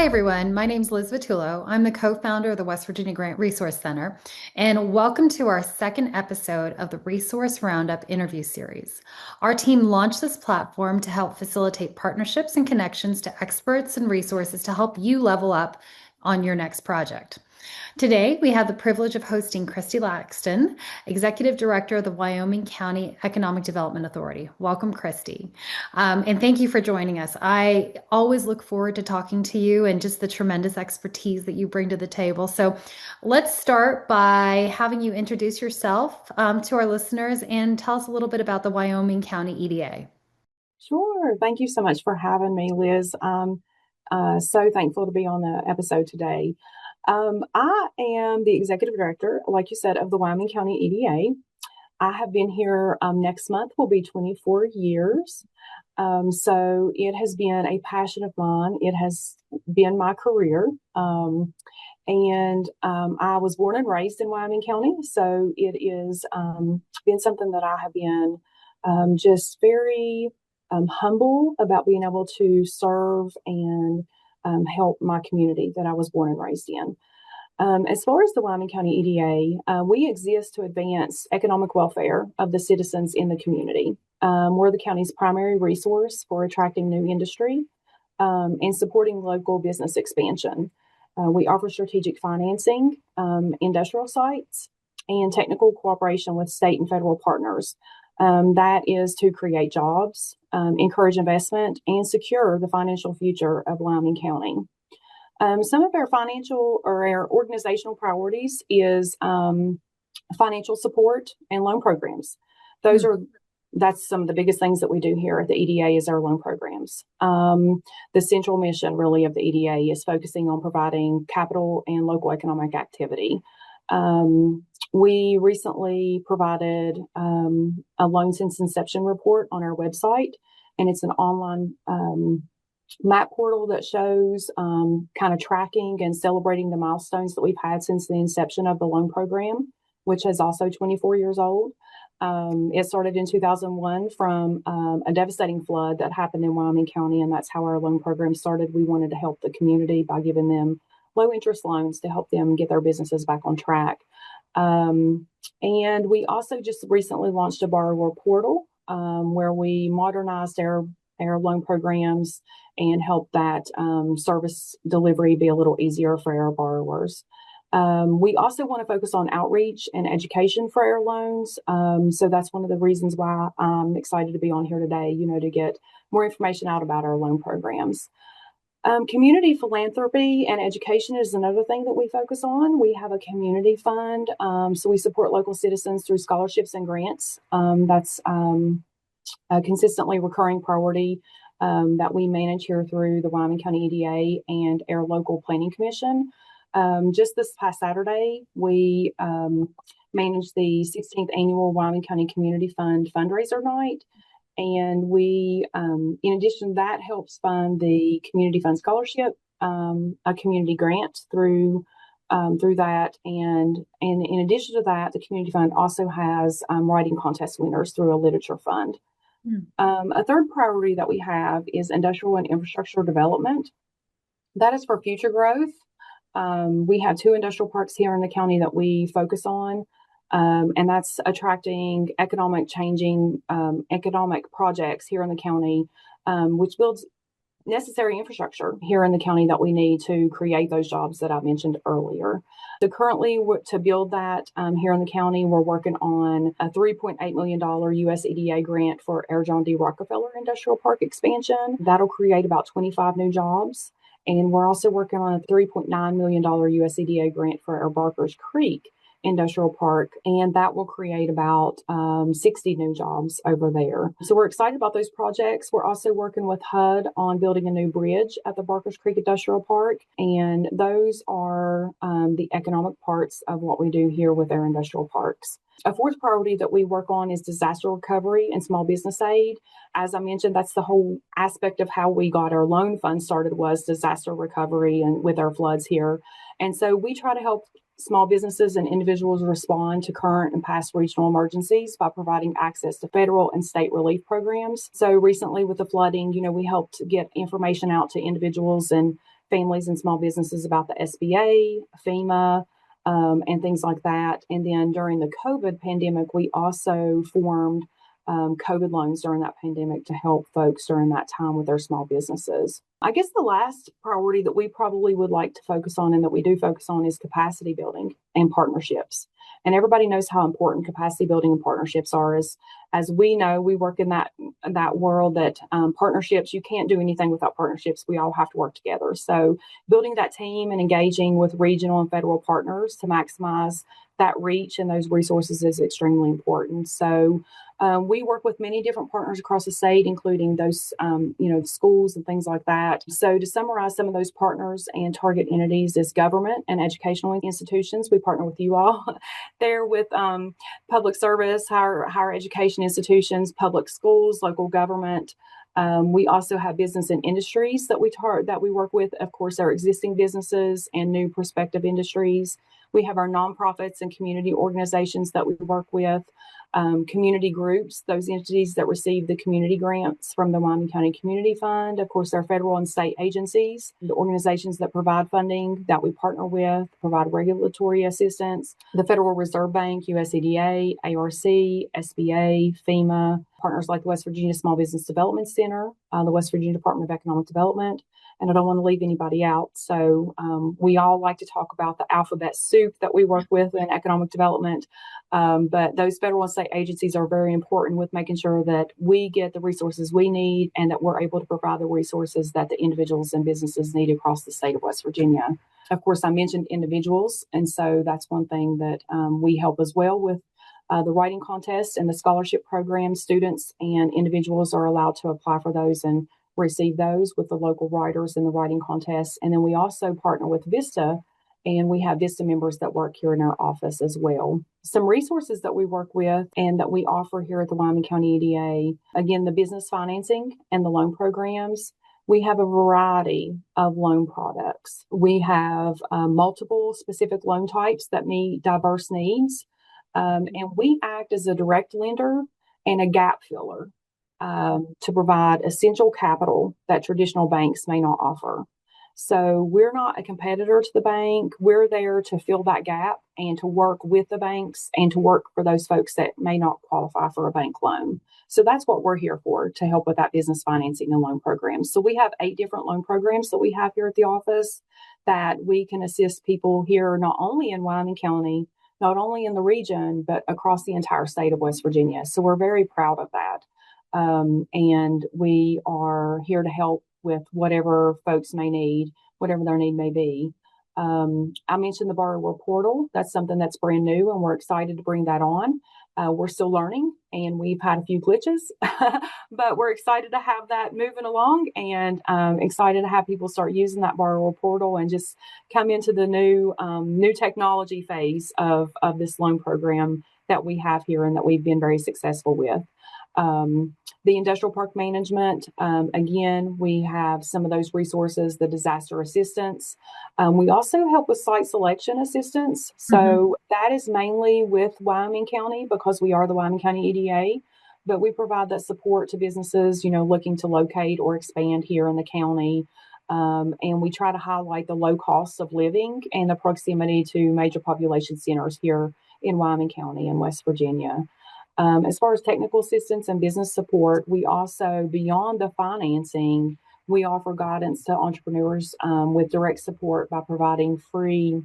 Hi, everyone. My name is Liz Vitullo. I'm the co-founder of the West Virginia Grant Resource Center, and welcome to our second episode of the Resource Roundup interview series. Our team launched this platform to help facilitate partnerships and connections to experts and resources to help you level up on your next project. Today, we have the privilege of hosting Christy Laxton, Executive Director of the Wyoming County Economic Development Authority. Welcome, Christy. And thank you for joining us. I always look forward to talking to you and just the tremendous expertise that you bring to the table. So let's start by having you introduce yourself to our listeners and tell us a little bit about the Wyoming County EDA. Sure. Thank you so much for having me, Liz. So thankful to be on the episode today. I am the executive director, like you said, of the Wyoming County EDA. I have been here next month will be 24 years. So it has been a passion of mine. It has been my career. I was born and raised in Wyoming County. So it is been something that I have been just very humble about being able to serve and help my community that I was born and raised in. As far as the Wyoming County EDA, we exist to advance economic welfare of the citizens in the community. We're the county's primary resource for attracting new industry and supporting local business expansion. We offer strategic financing, industrial sites, and technical cooperation with state and federal partners. That is to create jobs, encourage investment, and secure the financial future of Wyoming County. Some of our financial or our organizational priorities is financial support and loan programs. That's some of the biggest things that we do here at the EDA is our loan programs. The central mission really of the EDA is focusing on providing capital and local economic activity. We recently provided a loan since inception report on our website, and it's an online map portal that shows kind of tracking and celebrating the milestones that we've had since the inception of the loan program, which is also 24 years old. It started in 2001 from a devastating flood that happened in Wyoming County, and that's how our loan program started. We wanted to help the community by giving them low interest loans to help them get their businesses back on track. And we also just recently launched a borrower portal where we modernized our loan programs and help that service delivery be a little easier for our borrowers. We also want to focus on outreach and education for our loans. So that's one of the reasons why I'm excited to be on here today, to get more information out about our loan programs. Community philanthropy and education is another thing that we focus on. We have a community fund, so we support local citizens through scholarships and grants. That's a consistently recurring priority that we manage here through the Wyoming County EDA and our local planning commission. Just this past Saturday, we managed the 16th annual Wyoming County Community Fund fundraiser night. And we, in addition to that, helps fund the Community Fund Scholarship, a community grant through that. And in addition to that, the Community Fund also has writing contest winners through a literature fund. A third priority that we have is industrial and infrastructure development. That is for future growth. We have 2 industrial parks here in the county that we focus on. And that's attracting economic projects here in the county, which builds necessary infrastructure here in the county that we need to create those jobs that I mentioned earlier. So currently, to build that here in the county, we're working on a $3.8 million US EDA grant for our John D. Rockefeller Industrial Park expansion. That'll create about 25 new jobs. And we're also working on a $3.9 million US EDA grant for our Barkers Creek Industrial Park, and that will create about 60 new jobs over there. So we're excited about those projects. We're also working with HUD on building a new bridge at the Barkers Creek Industrial Park, and those are the economic parts of what we do here with our industrial parks. A fourth priority that we work on is disaster recovery and small business aid. As I mentioned, that's the whole aspect of how we got our loan fund started was disaster recovery and with our floods here. And so we try to help small businesses and individuals respond to current and past regional emergencies by providing access to federal and state relief programs. So recently with the flooding, we helped get information out to individuals and families and small businesses about the SBA, FEMA, and things like that. And then during the COVID pandemic, we also formed COVID loans during that pandemic to help folks during that time with their small businesses. I guess the last priority that we probably would like to focus on and that we do focus on is capacity building and partnerships. And everybody knows how important capacity building and partnerships are. As we know, we work in that world that partnerships, you can't do anything without partnerships. We all have to work together. So building that team and engaging with regional and federal partners to maximize that reach and those resources is extremely important. So we work with many different partners across the state, including those, schools and things like that. So to summarize some of those partners and target entities is government and educational institutions. We partner with you all there with public service, higher education institutions, public schools, local government. We also have business and industries that we work with. Of course, our existing businesses and new prospective industries. We have our nonprofits and community organizations that we work with. Community groups, those entities that receive the community grants from the Wyoming County Community Fund, of course, our federal and state agencies, the organizations that provide funding that we partner with, provide regulatory assistance, the Federal Reserve Bank, USEDA, ARC, SBA, FEMA, partners like the West Virginia Small Business Development Center, the West Virginia Department of Economic Development, and I don't want to leave anybody out. So we all like to talk about the alphabet soup that we work with in economic development. But those federal and state agencies are very important with making sure that we get the resources we need and that we're able to provide the resources that the individuals and businesses need across the state of West Virginia. Of course, I mentioned individuals, and so that's one thing that we help as well with. The writing contest and the scholarship program, students and individuals are allowed to apply for those and receive those with the local writers in the writing contests. And then we also partner with Vista, and we have Vista members that work here in our office as well. Some resources that we work with and that we offer here at the Wyoming County EDA, again, the business financing and the loan programs. We have a variety of loan products. We have multiple specific loan types that meet diverse needs. And we act as a direct lender and a gap filler to provide essential capital that traditional banks may not offer. So we're not a competitor to the bank. We're there to fill that gap and to work with the banks and to work for those folks that may not qualify for a bank loan. So that's what we're here for, to help with that business financing and loan programs. So we have 8 different loan programs that we have here at the office that we can assist people here, not only in Wyoming County, not only in the region, but across the entire state of West Virginia. So we're very proud of that. And we are here to help with whatever folks may need, whatever their need may be. I mentioned the borrower portal. That's something that's brand new, and we're excited to bring that on. We're still learning, and we've had a few glitches, but we're excited to have that moving along, and excited to have people start using that borrower portal and just come into the new technology phase of this loan program that we have here and that we've been very successful with. The industrial park management, again, we have some of those resources, the disaster assistance. We also help with site selection assistance. So that is mainly with Wyoming County because we are the Wyoming County EDA, but we provide that support to businesses, looking to locate or expand here in the county. And we try to highlight the low costs of living and the proximity to major population centers here in Wyoming County and West Virginia. As far as technical assistance and business support, we also, beyond the financing, we offer guidance to entrepreneurs with direct support by providing free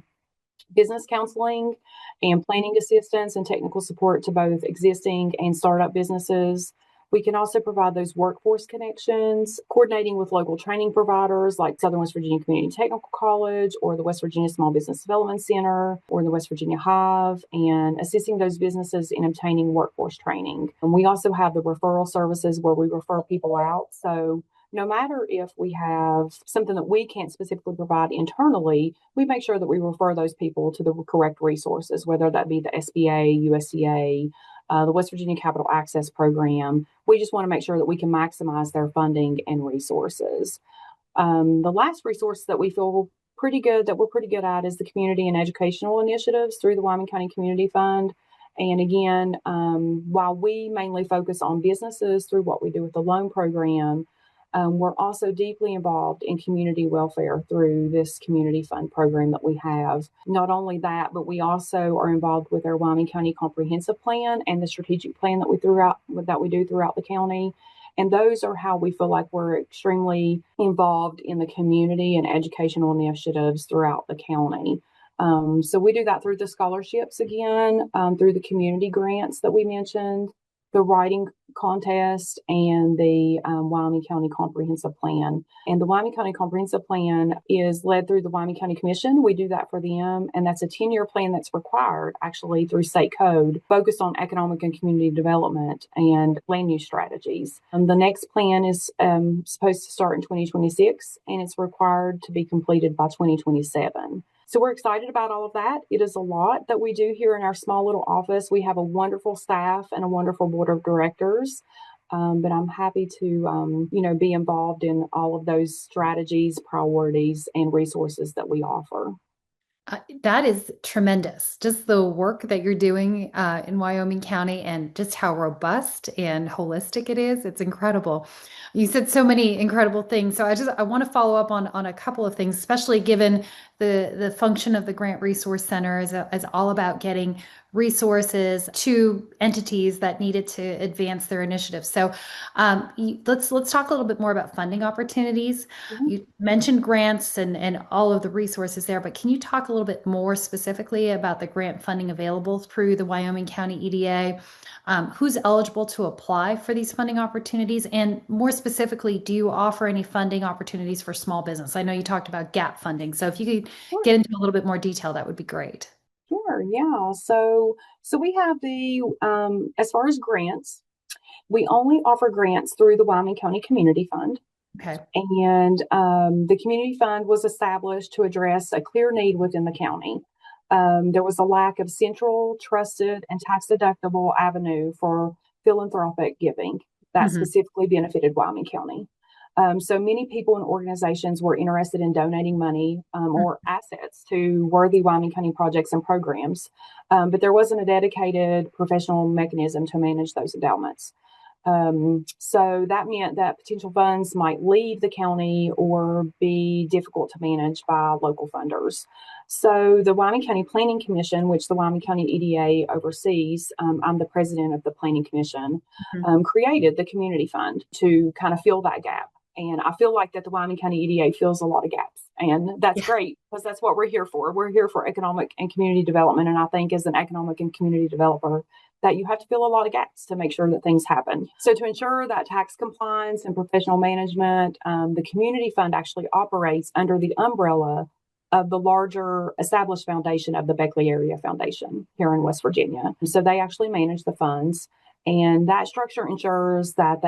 business counseling and planning assistance and technical support to both existing and startup businesses. We can also provide those workforce connections, coordinating with local training providers like Southern West Virginia Community Technical College or the West Virginia Small Business Development Center or the West Virginia Hive, and assisting those businesses in obtaining workforce training. And we also have the referral services where we refer people out. So no matter if we have something that we can't specifically provide internally, we make sure that we refer those people to the correct resources, whether that be the SBA, USDA, the West Virginia Capital Access Program. We just want to make sure that we can maximize their funding and resources. The last resource that we feel we're pretty good at is the community and educational initiatives through the Wyoming County Community Fund. And again, while we mainly focus on businesses through what we do with the loan program, We're also deeply involved in community welfare through this community fund program that we have. Not only that, but we also are involved with our Wyoming County Comprehensive Plan and the strategic plan that we do throughout the county. And those are how we feel like we're extremely involved in the community and educational initiatives throughout the county. So we do that through the scholarships again, through the community grants that we mentioned, the writing contest, and the Wyoming County Comprehensive Plan. And the Wyoming County Comprehensive Plan is led through the Wyoming County Commission. We do that for them, and that's a 10-year plan that's required actually through state code, focused on economic and community development and land use strategies. The next plan is supposed to start in 2026, and it's required to be completed by 2027. So we're excited about all of that. It is a lot that we do here in our small little office. We have a wonderful staff and a wonderful board of directors. But I'm happy to, be involved in all of those strategies, priorities, and resources that we offer. That is tremendous. Just the work that you're doing in Wyoming County and just how robust and holistic it is. It's incredible. You said so many incredible things. So I want to follow up on a couple of things, especially given the function of the Grant Resource Center is all about getting resources to entities that needed to advance their initiatives. So let's talk a little bit more about funding opportunities. Mhm. You mentioned grants and all of the resources there, but can you talk a little bit more specifically about the grant funding available through the Wyoming County EDA? Who's eligible to apply for these funding opportunities? And more specifically, do you offer any funding opportunities for small business? I know you talked about gap funding. So if you could Sure. get into a little bit more detail, that would be great. Sure, yeah. So we have as far as grants, we only offer grants through the Wyoming County Community Fund. Okay. And the Community Fund was established to address a clear need within the county. There was a lack of central, trusted, and tax-deductible avenue for philanthropic giving that Mhm. specifically benefited Wyoming County. So many people and organizations were interested in donating money or assets to worthy Wyoming County projects and programs, but there wasn't a dedicated professional mechanism to manage those endowments. So that meant that potential funds might leave the county or be difficult to manage by local funders. So the Wyoming County Planning Commission, which the Wyoming County EDA oversees, I'm the president of the Planning Commission, Mhm. created the Community Fund to kind of fill that gap. And I feel like that the Wyoming County EDA fills a lot of gaps. And that's Yeah. great because that's what we're here for. We're here for economic and community development. And I think as an economic and community developer, that you have to fill a lot of gaps to make sure that things happen. So to ensure that tax compliance and professional management, the community fund actually operates under the umbrella of the larger established foundation of the Beckley Area Foundation here in West Virginia. So they actually manage the funds. And that structure ensures that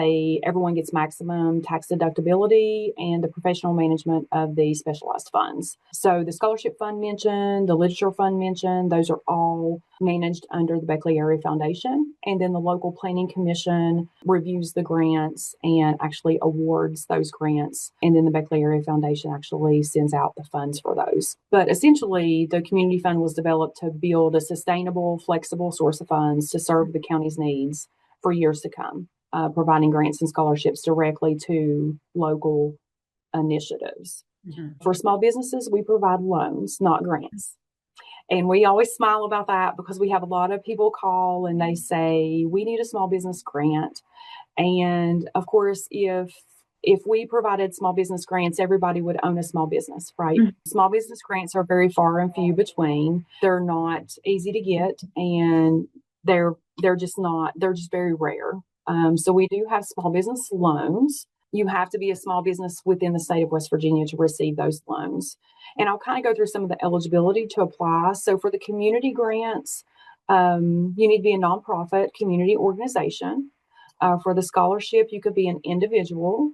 everyone gets maximum tax deductibility and the professional management of the specialized funds. So the scholarship fund mentioned, the literature fund mentioned, those are all managed under the Beckley Area Foundation. And then the local planning commission reviews the grants and actually awards those grants. And then the Beckley Area Foundation actually sends out the funds for those. But essentially, the community fund was developed to build a sustainable, flexible source of funds to serve the county's needs for years to come, providing grants and scholarships directly to local initiatives. Mhm. For small businesses, we provide loans, not grants. And we always smile about that because we have a lot of people call and they say, we need a small business grant. And of course, if we provided small business grants, everybody would own a small business, right? Mhm. Small business grants are very far and few between. They're not easy to get, and they're just not. They're just very rare. So we do have small business loans. You have to be a small business within the state of West Virginia to receive those loans. And I'll kind of go through some of the eligibility to apply. So for the community grants, you need to be a nonprofit community organization. For the scholarship, you could be an individual.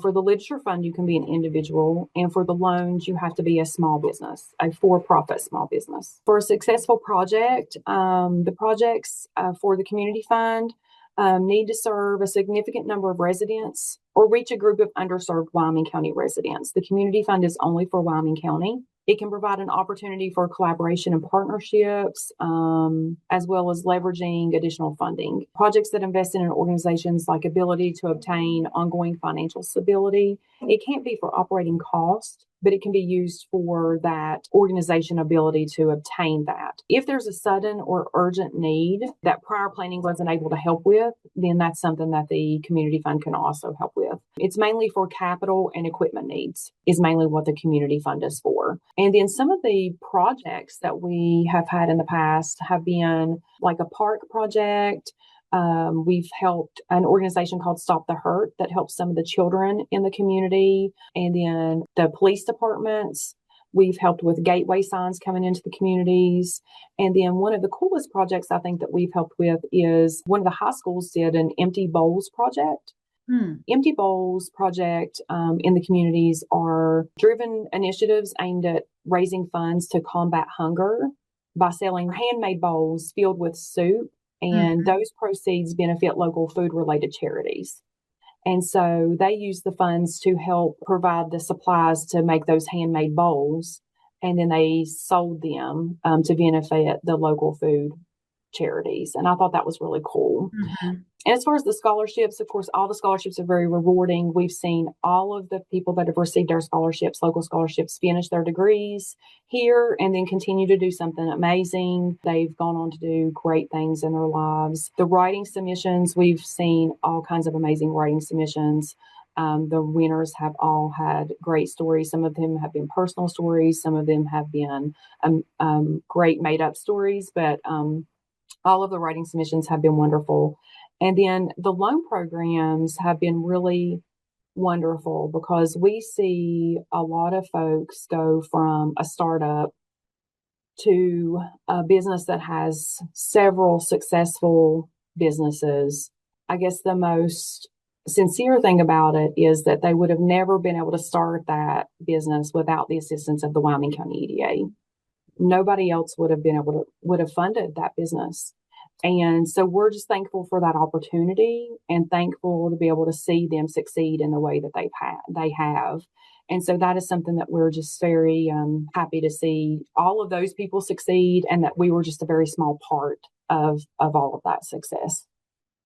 For the literature fund, you can be an individual. And for the loans, you have to be a small business, a for-profit small business. For a successful project, the projects for the community fund need to serve a significant number of residents or reach a group of underserved Wyoming County residents. The community fund is only for Wyoming County. It can provide an opportunity for collaboration and partnerships, as well as leveraging additional funding. Projects that invest in an organization's like ability to obtain ongoing financial stability. It can't be for operating cost, but it can be used for that organization ability to obtain that. If there's a sudden or urgent need that prior planning wasn't able to help with, then that's something that the community fund can also help with. It's mainly for capital and equipment needs, is mainly what the community fund is for. And then some of the projects that we have had in the past have been like a park project. We've helped an organization called Stop the Hurt that helps some of the children in the community, and then the police departments. We've helped with gateway signs coming into the communities. And then one of the coolest projects I think that we've helped with is one of the high schools did an Empty Bowls project. Empty Bowls project in the communities are driven initiatives aimed at raising funds to combat hunger by selling handmade bowls filled with soup, and those proceeds benefit local food related charities. And so they use the funds to help provide the supplies to make those handmade bowls, and then they sold them to benefit the local food charities. And I thought that was really cool. And as far as the scholarships, of course, all the scholarships are very rewarding. We've seen all of the people that have received our scholarships, local scholarships, finish their degrees here and then continue to do something amazing. They've gone on to do great things in their lives. The writing submissions, we've seen all kinds of amazing writing submissions. The winners have all had great stories. Some of them have been personal stories. Some of them have been great made up stories, but all of the writing submissions have been wonderful. And then the loan programs have been really wonderful because we see a lot of folks go from a startup to a business that has several successful businesses. I guess the most sincere thing about it is that they would have never been able to start that business without the assistance of the Wyoming County EDA. Nobody else would have funded that business. And so we're just thankful for that opportunity and thankful to be able to see them succeed in the way that they have. And so that is something that we're just very happy to see all of those people succeed, and that we were just a very small part of all of that success.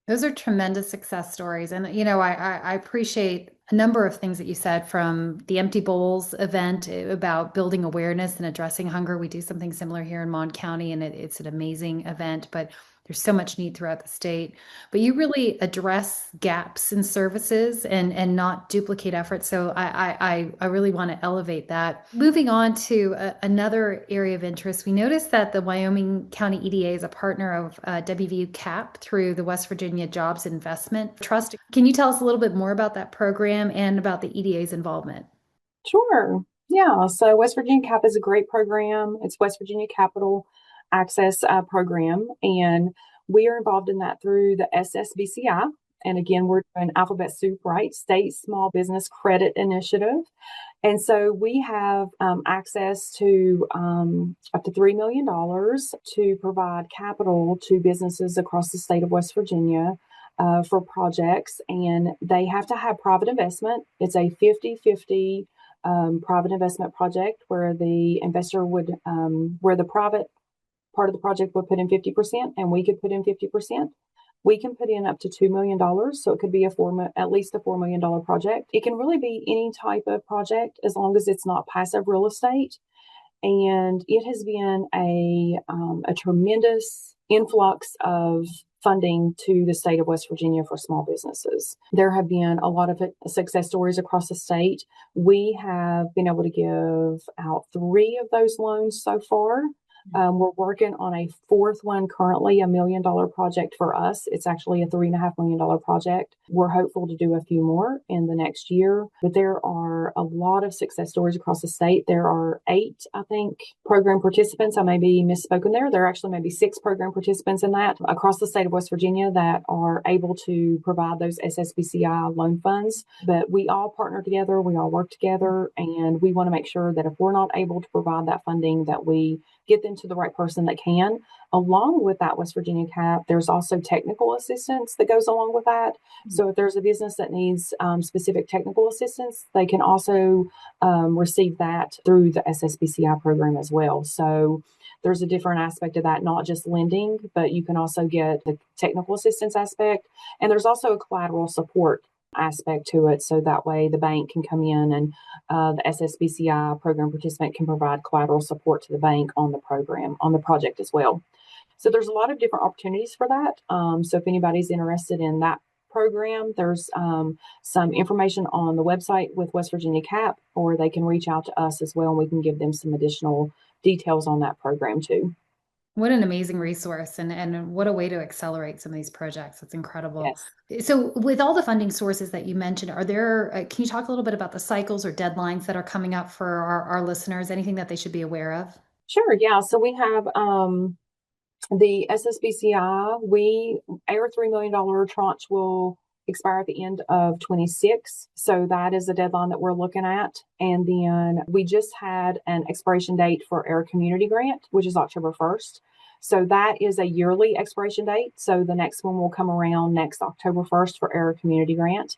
Those are tremendous success stories. And, I appreciate a number of things that you said, from the Empty Bowls event about building awareness and addressing hunger. We do something similar here in Mon County, and it's an amazing event, but there's so much need throughout the state. But you really address gaps in services and not duplicate efforts. So I really want to elevate that. Moving on to another area of interest, we noticed that the Wyoming County EDA is a partner of WVU CAP through the West Virginia Jobs Investment Trust. Can you tell us a little bit more about that program and about the EDA's involvement? Sure. Yeah. So West Virginia CAP is a great program. It's West Virginia Capital Access Program, and we are involved in that through the SSBCI. And again, we're doing alphabet soup, right? State Small Business Credit Initiative. And so we have access to up to $3 million to provide capital to businesses across the state of West Virginia for projects. And they have to have private investment. It's a 50-50 private investment project where the investor would, where the private part of the project would put in 50% and we could put in 50%. We can put in up to $2 million. So it could be at least a $4 million project. It can really be any type of project as long as it's not passive real estate. And it has been a tremendous influx of funding to the state of West Virginia for small businesses. There have been a lot of success stories across the state. We have been able to give out 3 of those loans so far. We're working on a 4th one currently, $1 million project for us. It's actually a $3.5 million project. We're hopeful to do a few more in the next year, but there are a lot of success stories across the state. There are 8, I think, program participants. I may be misspoken there. There are actually maybe 6 program participants in that across the state of West Virginia that are able to provide those SSBCI loan funds. But we all partner together, we all work together, and we want to make sure that if we're not able to provide that funding, that we get them them to the right person that can. Along with that West Virginia CAP, there's also technical assistance that goes along with that. So if there's a business that needs specific technical assistance, they can also receive that through the SSBCI program as well. So there's a different aspect of that, not just lending, but you can also get the technical assistance aspect. And there's also a collateral support aspect to it. So that way the bank can come in and the SSBCI program participant can provide collateral support to the bank on the program, on the project as well. So there's a lot of different opportunities for that. So if anybody's interested in that program, there's some information on the website with West Virginia CAP, or they can reach out to us as well, and we can give them some additional details on that program too. What an amazing resource, and what a way to accelerate some of these projects. It's incredible. Yes. So with all the funding sources that you mentioned, are there, can you talk a little bit about the cycles or deadlines that are coming up for our listeners? Anything that they should be aware of? Sure. Yeah. So we have the SSBCI, our $3 million tranche will expire at the end of 26. So that is the deadline that we're looking at. And then we just had an expiration date for our community grant, which is October 1st. So that is a yearly expiration date. So the next one will come around next October 1st for our community grant.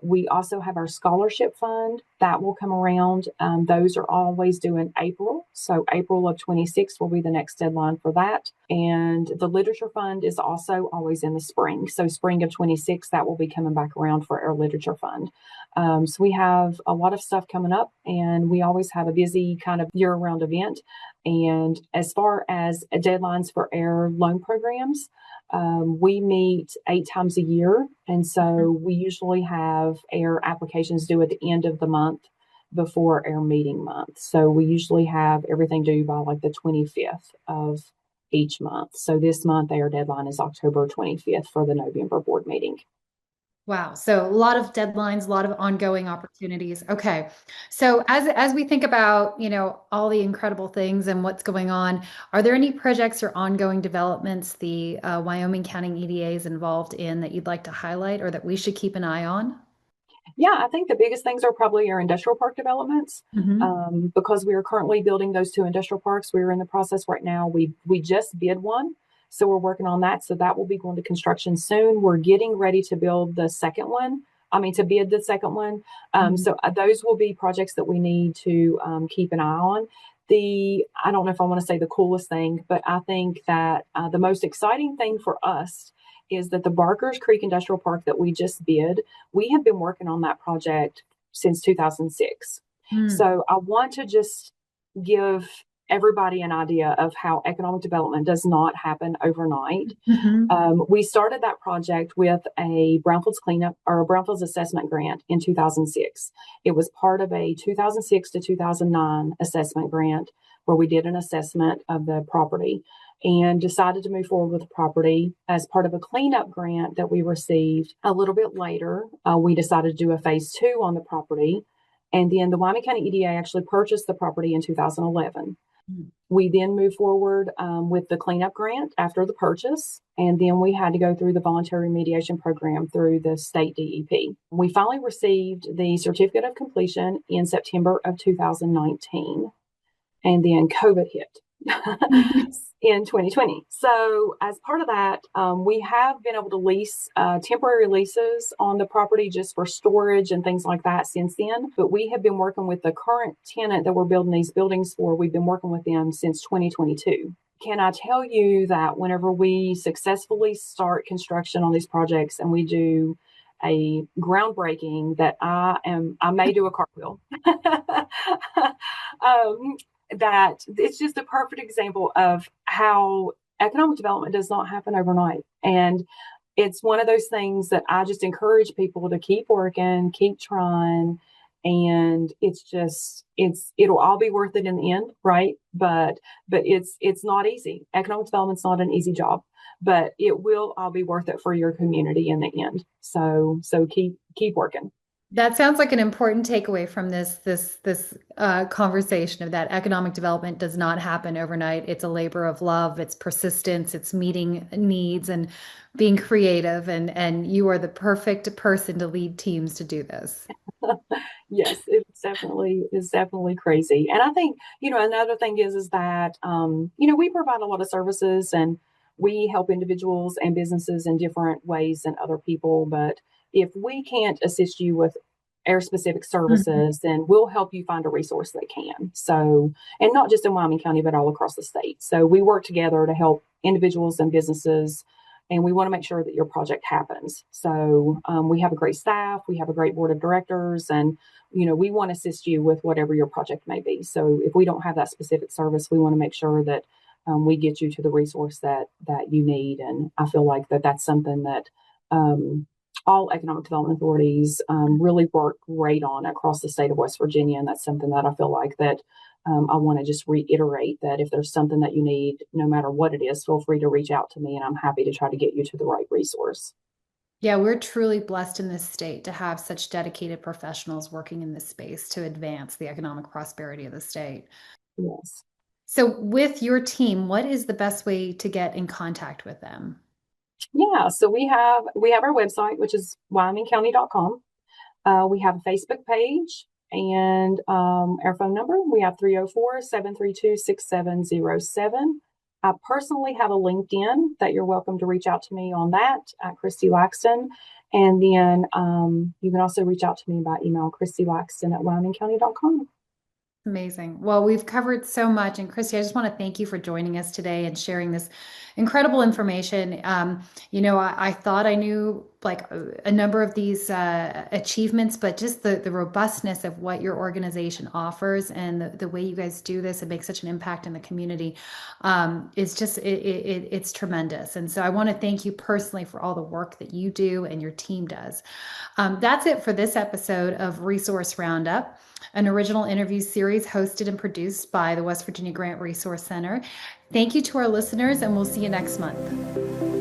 We also have our scholarship fund that will come around. Those are always due in April. So April of 26 will be the next deadline for that. And the literature fund is also always in the spring. So spring of 26, that will be coming back around for our literature fund. So we have a lot of stuff coming up, and we always have a busy kind of year-round event. And as far as deadlines for our loan programs, we meet 8 times a year. And so we usually have our applications due at the end of the month before our meeting month. So we usually have everything due by like the 25th of each month. So this month, our deadline is October 25th for the November board meeting. Wow. So a lot of deadlines, a lot of ongoing opportunities. Okay. So as we think about, all the incredible things and what's going on, are there any projects or ongoing developments the Wyoming County EDA is involved in that you'd like to highlight or that we should keep an eye on? Yeah, I think the biggest things are probably our industrial park developments, Mhm. because we are currently building those 2 industrial parks. We're in the process right now. We just bid one, so we're working on that. So that will be going to construction soon. We're getting ready to build the second one. I mean, to bid the second one. So those will be projects that we need to keep an eye on. I don't know if I want to say the coolest thing, but I think that the most exciting thing for us is that the Barkers Creek Industrial Park that we just bid, we have been working on that project since 2006. Mm. So I want to just give everybody an idea of how economic development does not happen overnight. Mhm. We started that project with a brownfields cleanup or a brownfields assessment grant in 2006. It was part of a 2006 to 2009 assessment grant where we did an assessment of the property and decided to move forward with the property. As part of a cleanup grant that we received a little bit later, we decided to do a phase 2 on the property. And then the Wyoming County EDA actually purchased the property in 2011. Mm. We then moved forward with the cleanup grant after the purchase, and then we had to go through the voluntary remediation program through the state DEP. We finally received the certificate of completion in September of 2019, and then COVID hit. In 2020. So as part of that, we have been able to lease temporary leases on the property just for storage and things like that since then. But we have been working with the current tenant that we're building these buildings for. We've been working with them since 2022. Can I tell you that whenever we successfully start construction on these projects and we do a groundbreaking, that I may do a cartwheel. That it's just a perfect example of how economic development does not happen overnight. And it's one of those things that I just encourage people to keep working, keep trying. And it'll all be worth it in the end, right? But it's not easy. Economic development's not an easy job, but it will all be worth it for your community in the end. So keep working. That sounds like an important takeaway from this conversation of that economic development does not happen overnight. It's a labor of love. It's persistence. It's meeting needs and being creative. And you are the perfect person to lead teams to do this. Yes, it's definitely crazy. And I think, another thing is that we provide a lot of services and we help individuals and businesses in different ways than other people. But if we can't assist you with air specific Mhm. services, then we'll help you find a resource that can. So, and not just in Wyoming County, but all across the state. So we work together to help individuals and businesses, and we want to make sure that your project happens. So we have a great staff, we have a great board of directors, and we want to assist you with whatever your project may be. So if we don't have that specific service, we want to make sure that we get you to the resource that you need. And I feel like that's something that um, all economic development authorities really work great on across the state of West Virginia. And that's something that I feel like that I want to just reiterate that if there's something that you need, no matter what it is, feel free to reach out to me, and I'm happy to try to get you to the right resource. Yeah, we're truly blessed in this state to have such dedicated professionals working in this space to advance the economic prosperity of the state. Yes. So, with your team, what is the best way to get in contact with them? Yeah, so we have our website, which is wyomingcounty.com. We have a Facebook page and our phone number. We have 304-732-6707. I personally have a LinkedIn that you're welcome to reach out to me on that at Christy Laxton. And then you can also reach out to me by email, christylaxton@wyomingcounty.com. Amazing. Well, we've covered so much. And Christy, I just want to thank you for joining us today and sharing this incredible information. I thought I knew like a number of these achievements, but just the robustness of what your organization offers and the way you guys do this and make such an impact in the community is just, it's tremendous. And so I want to thank you personally for all the work that you do and your team does. That's it for this episode of Resource Roundup, an original interview series hosted and produced by the West Virginia Grant Resource Center. Thank you to our listeners, and we'll see you next month.